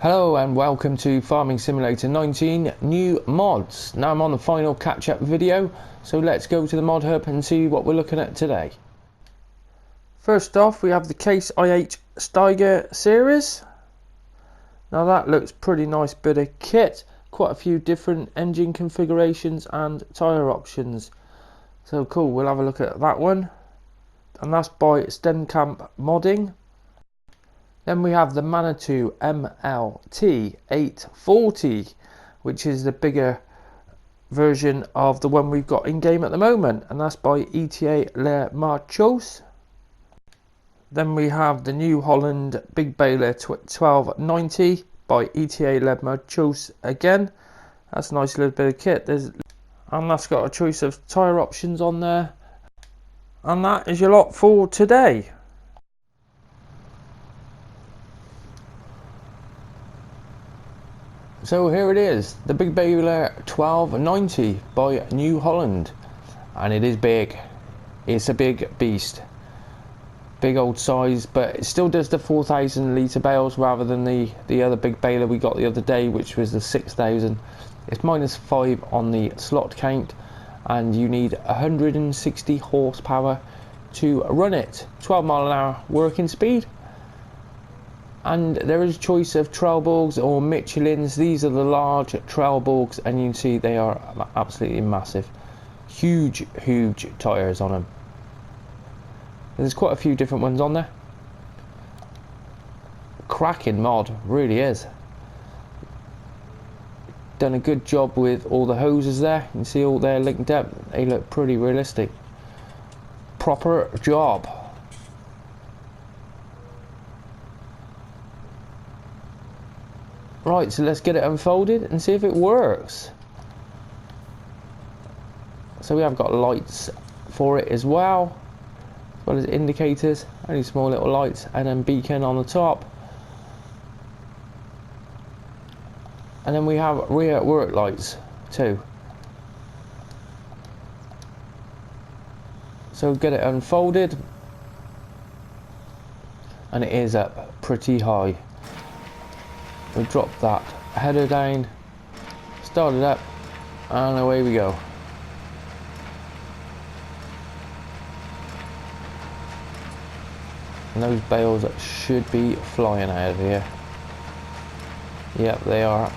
Hello and welcome to Farming Simulator 19 new mods. Now I'm on the final catch-up video, so let's go to the mod hub and see what we're looking at today. First off, we have the Case IH Steiger series. Now that looks pretty nice bit of kit, quite a few different engine configurations and tyre options. So cool, we'll have a look at that one. And that's by Stenkamp Modding. Then we have the Manitou ML T 840, which is the bigger version of the one we've got in game at the moment, and that's by ETA Le Marchos. Then we have the new Holland Big Baler 1290 by ETA Le Marchos again. That's a nice little bit of kit. And that's got a choice of tyre options on there. And that is your lot for today. So here it is, the Big Baler 1290 by New Holland, and it is big. It's a big beast, big old size, but it still does the 4,000 litre bales rather than the other Big Baler we got the other day, which was the 6,000. It's -5 on the slot count, and you need 160 horsepower to run it. 12 mile an hour working speed. And there is a choice of Trelleborgs or Michelins. These are the large Trelleborgs, and you can see they are absolutely massive. Huge tyres on them. There's quite a few different ones on there. Cracking mod, really is. Done a good job with all the hoses there. You can see all they're linked up. They look pretty realistic. Proper job. Right, so let's get it unfolded and see if it works. So we have got lights for it as well as indicators, only small little lights, and then beacon on the top. And then we have rear work lights too. So get it unfolded, and it is up pretty high. We drop that header down, start it up, and away we go. And those bales should be flying out of here. Yep, they are.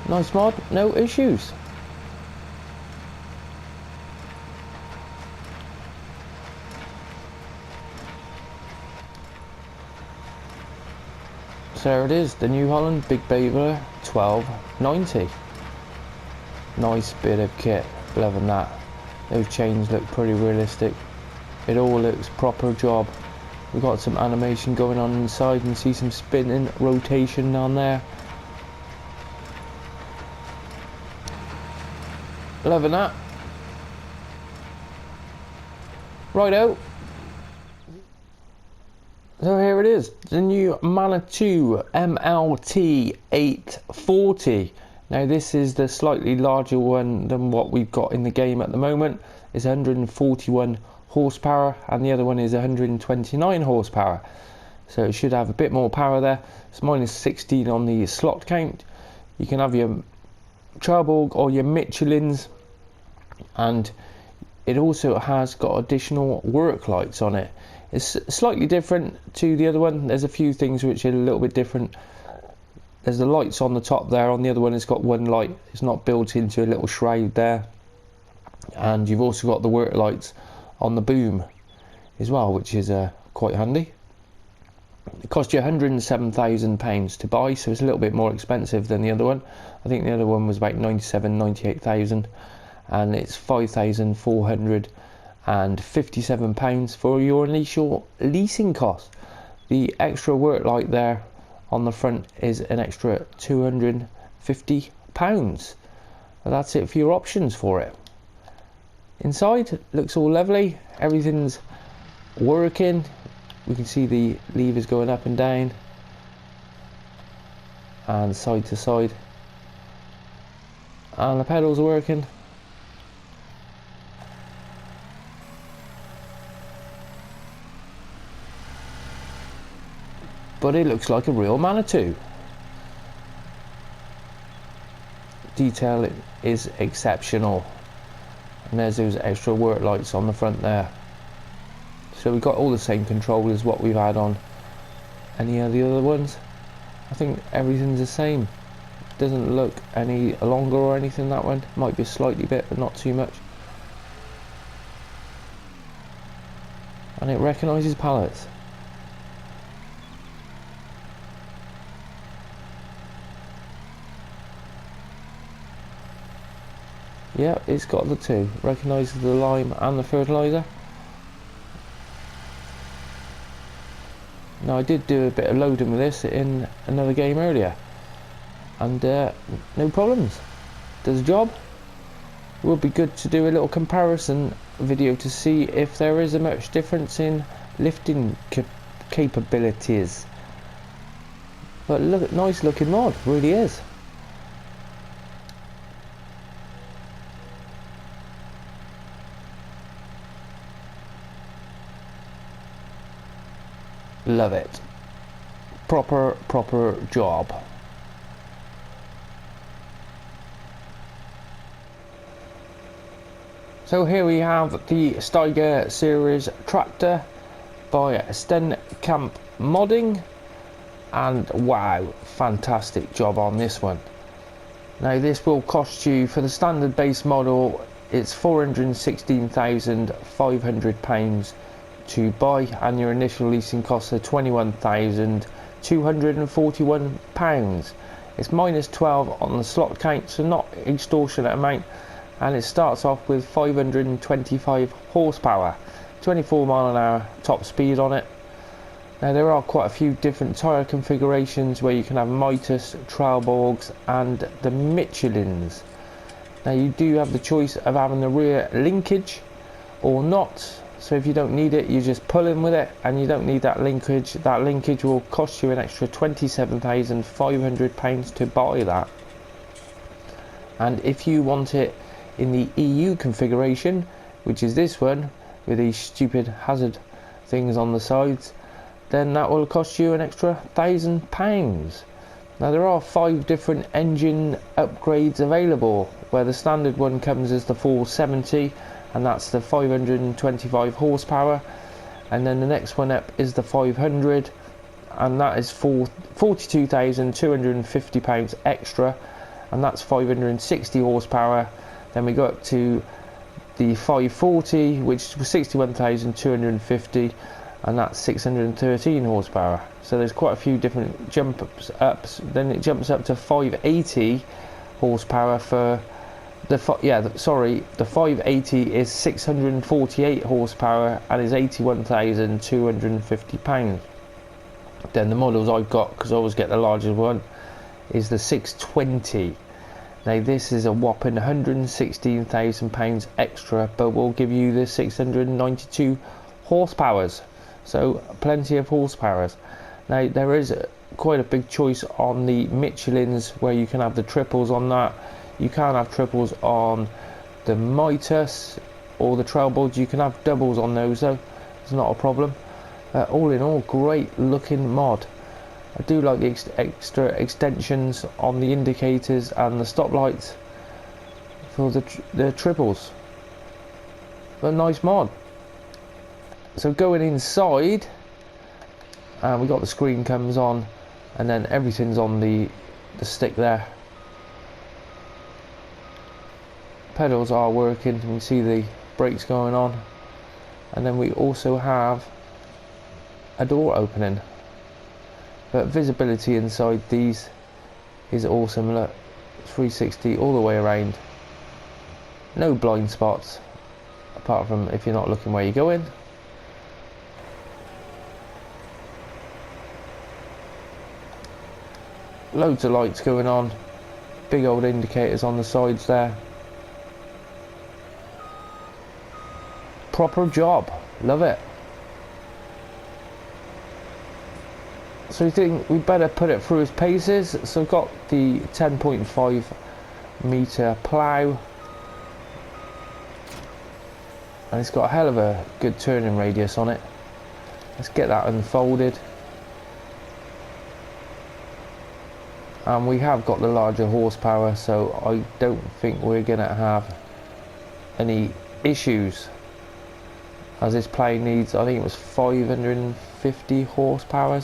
Nice mod, no issues. So there it is, the New Holland Big Beaver 1290. Nice bit of kit, loving that. Those chains look pretty realistic. It all looks proper job. We've got some animation going on inside, and see some spinning rotation down there. Loving that. Righto. So here it is, the new Manitou ML T 840. Now this is the slightly larger one than what we've got in the game at the moment. It's 141 horsepower, and the other one is 129 horsepower. So it should have a bit more power there. It's -16 on the slot count. You can have your Trelleborg or your Michelins, and it also has got additional work lights on it. It's slightly different to the other one. There's a few things which are a little bit different. There's the lights on the top there. On the other one it's got one light. It's not built into a little shroud there. And you've also got the work lights on the boom as well, which is quite handy. It cost you £107,000 to buy, so it's a little bit more expensive than the other one. I think the other one was about 98,000, and it's £5,457 for your initial leasing cost. The extra work light there on the front is an extra £250. That's it for your options for it. Inside looks all lovely, everything's working. We can see the levers going up and down and side to side, and the pedals are working. But it looks like a real Manitou. Detail is exceptional, and there's those extra work lights on the front there. So we've got all the same control as what we've had on any of the other ones. I think everything's the same. Doesn't look any longer or anything, that one. Might be a slightly bit, but not too much. And it recognises pallets. Yeah, it's got the two. Recognises the lime and the fertiliser. Now I did do a bit of loading with this in another game earlier, and no problems. Does the job. It would be good to do a little comparison video to see if there is a much difference in lifting capabilities. But look, nice looking mod, really is. Love it. Proper job. So here we have the Steiger series tractor by Stenkamp Modding, and wow, fantastic job on this one. Now this will cost you, for the standard base model, it's £416,500 to buy, and your initial leasing costs are £21,241. It's -12 on the slot count, so not extortionate amount, and it starts off with 525 horsepower, 24 mile an hour top speed on it. Now there are quite a few different tyre configurations where you can have Mitas, Trailborgs and the Michelins. Now you do have the choice of having the rear linkage or not. So if you don't need it, you just pull in with it, and you don't need that linkage. That linkage will cost you an extra £27,500 to buy that. And if you want it in the EU configuration, which is this one with these stupid hazard things on the sides, then that will cost you an extra £1,000. Now there are 5 different engine upgrades available, where the standard one comes as the 470, and that's the 525 horsepower, and then the next one up is the 500, and that is for £42,250 extra, and that's 560 horsepower. Then we go up to the 540, which was 61,250, and that's 613 horsepower. So there's quite a few different jump ups. Then it jumps up to 580 horsepower for the 580 is 648 horsepower and is £81,250. Then the models I've got, because I always get the largest one, is the 620. Now this is a whopping £116,000 extra, but will give you the 692 horsepowers. So plenty of horsepowers. Now there is quite a big choice on the Michelins, where you can have the triples on that. You can have triples on the Mitas or the Trailborgs. You can have doubles on those though. It's not a problem. All in all, great looking mod. I do like the extra extensions on the indicators and the stoplights for the triples. But nice mod. So going inside, we got the screen comes on, and then everything's on the stick there. Pedals are working, you can see the brakes going on, and then we also have a door opening. But visibility inside these is awesome. Look, 360 all the way around, no blind spots apart from if you're not looking where you're going. Loads of lights going on, big old indicators on the sides there. proper job. Love it. So we think we better put it through its paces. So I've got the 10.5 meter plough, and it's got a hell of a good turning radius on it. Let's get that unfolded. And we have got the larger horsepower, so I don't think we're gonna have any issues, as this plane needs, I think it was 550 horsepower.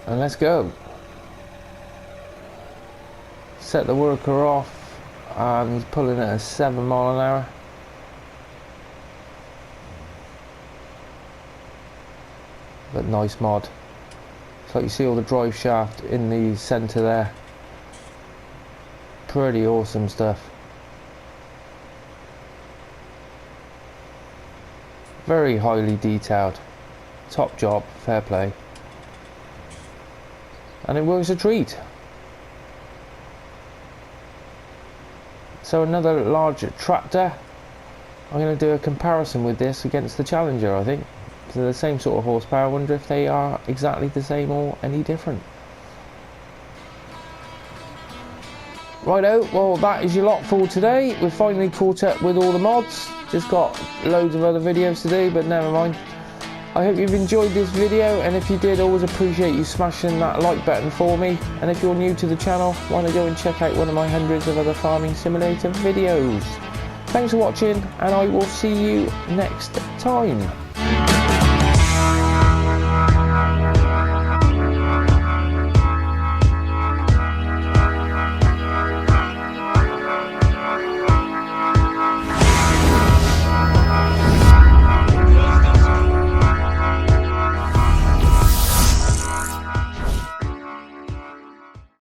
And let's go. Set the worker off, and he's pulling at a 7 mile an hour. But nice mod. So you see all the drive shaft in the center there. Pretty awesome stuff. Very highly detailed. Top job, fair play. And it works a treat. So another large tractor. I'm going to do a comparison with this against the Challenger, I think. They're the same sort of horsepower. I wonder if they are exactly the same or any different. Righto, well that is your lot for today. We've finally caught up with all the mods. Just got loads of other videos to do, but never mind. I hope you've enjoyed this video, and if you did, always appreciate you smashing that like button for me. And if you're new to the channel, why not go and check out one of my hundreds of other farming simulator videos. Thanks for watching, and I will see you next time.